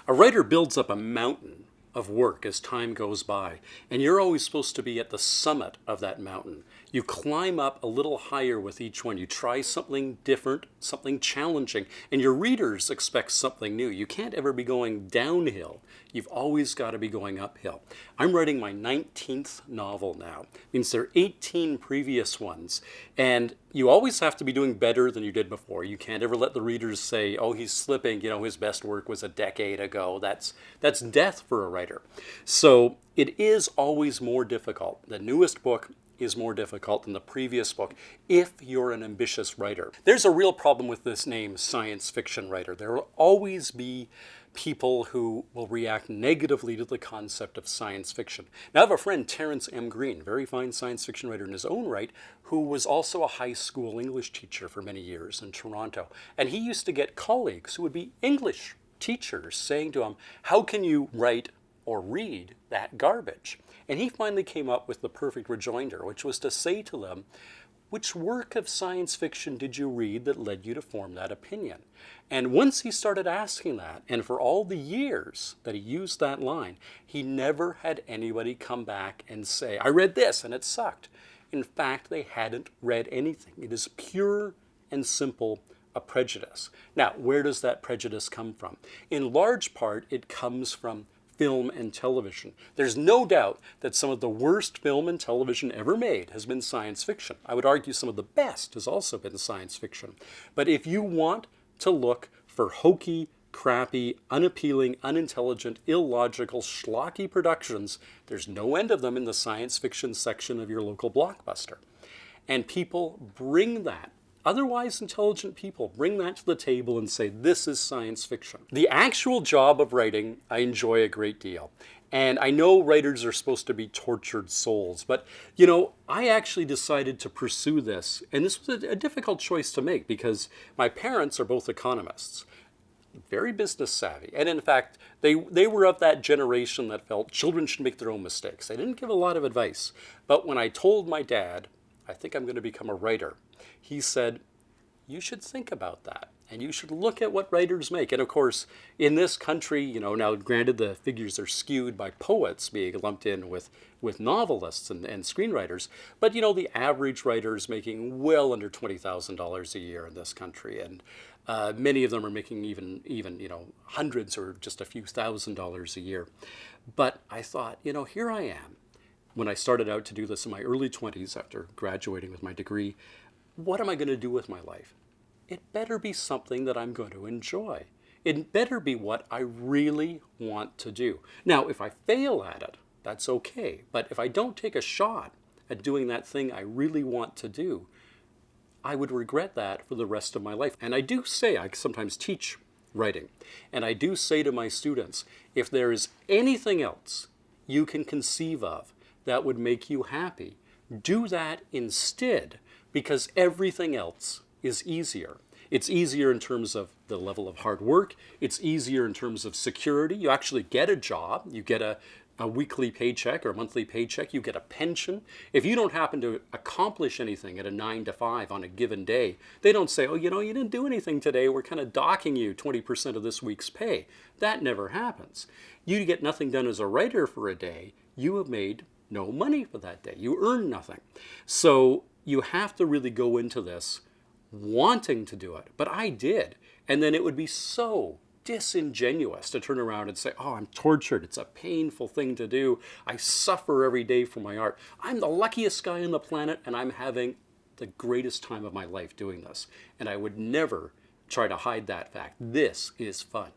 A writer builds up a mountain of work as time goes by, and you're always supposed to be at the summit of that mountain. You climb up a little higher with each one. You try something different, something challenging, and your readers expect something new. You can't ever be going downhill. You've always got to be going uphill. I'm writing my 19th novel now. It means there are 18 previous ones, and you always have to be doing better than you did before. You can't ever let the readers say, oh, he's slipping, his best work was a decade ago. That's death for a writer. So it is always more difficult. The newest book is more difficult than the previous book if you're an ambitious writer. There's a real problem with this name, science fiction writer. There will always be people who will react negatively to the concept of science fiction. Now, I have a friend, Terrence M. Green, very fine science fiction writer in his own right, who was also a high school English teacher for many years in Toronto. And he used to get colleagues who would be English teachers saying to him, how can you write or read that garbage? And he finally came up with the perfect rejoinder, which was to say to them, which work of science fiction did you read that led you to form that opinion? And once he started asking that, and for all the years that he used that line, he never had anybody come back and say, I read this and it sucked. In fact, they hadn't read anything. It is pure and simple a prejudice. Now, where does that prejudice come from? In large part, it comes from film and television. There's no doubt that some of the worst film and television ever made has been science fiction. I would argue some of the best has also been science fiction. But if you want to look for hokey, crappy, unappealing, unintelligent, illogical, schlocky productions, there's no end of them in the science fiction section of your local Blockbuster. And people bring that. Otherwise intelligent people bring that to the table and say, this is science fiction. The actual job of writing, I enjoy a great deal. And I know writers are supposed to be tortured souls, but I actually decided to pursue this. And this was a difficult choice to make because my parents are both economists, very business savvy. And in fact, they were of that generation that felt children should make their own mistakes. They didn't give a lot of advice. But when I told my dad, I think I'm going to become a writer, he said, you should think about that. And you should look at what writers make. And of course, in this country, now granted the figures are skewed by poets being lumped in with novelists and screenwriters, but the average writer is making well under $20,000 a year in this country. And many of them are making even hundreds or just a few $1,000s a year. But I thought, here I am. When I started out to do this in my early 20s after graduating with my degree, what am I going to do with my life? It better be something that I'm going to enjoy. It better be what I really want to do. Now, if I fail at it, that's okay. But if I don't take a shot at doing that thing I really want to do, I would regret that for the rest of my life. And I do say, I sometimes teach writing, and I do say to my students, if there is anything else you can conceive of that would make you happy, do that instead, because everything else is easier. It's easier in terms of the level of hard work. It's easier in terms of security. You actually get a job. You get a weekly paycheck or a monthly paycheck. You get a pension. If you don't happen to accomplish anything at a 9 to 5 on a given day, they don't say, oh, you didn't do anything today. We're kind of docking you 20% of this week's pay. That never happens. You get nothing done as a writer for a day. You have made no money for that day. You earn nothing. So you have to really go into this wanting to do it. But I did. And then it would be so disingenuous to turn around and say, oh, I'm tortured. It's a painful thing to do. I suffer every day for my art. I'm the luckiest guy on the planet, and I'm having the greatest time of my life doing this. And I would never try to hide that fact. This is fun.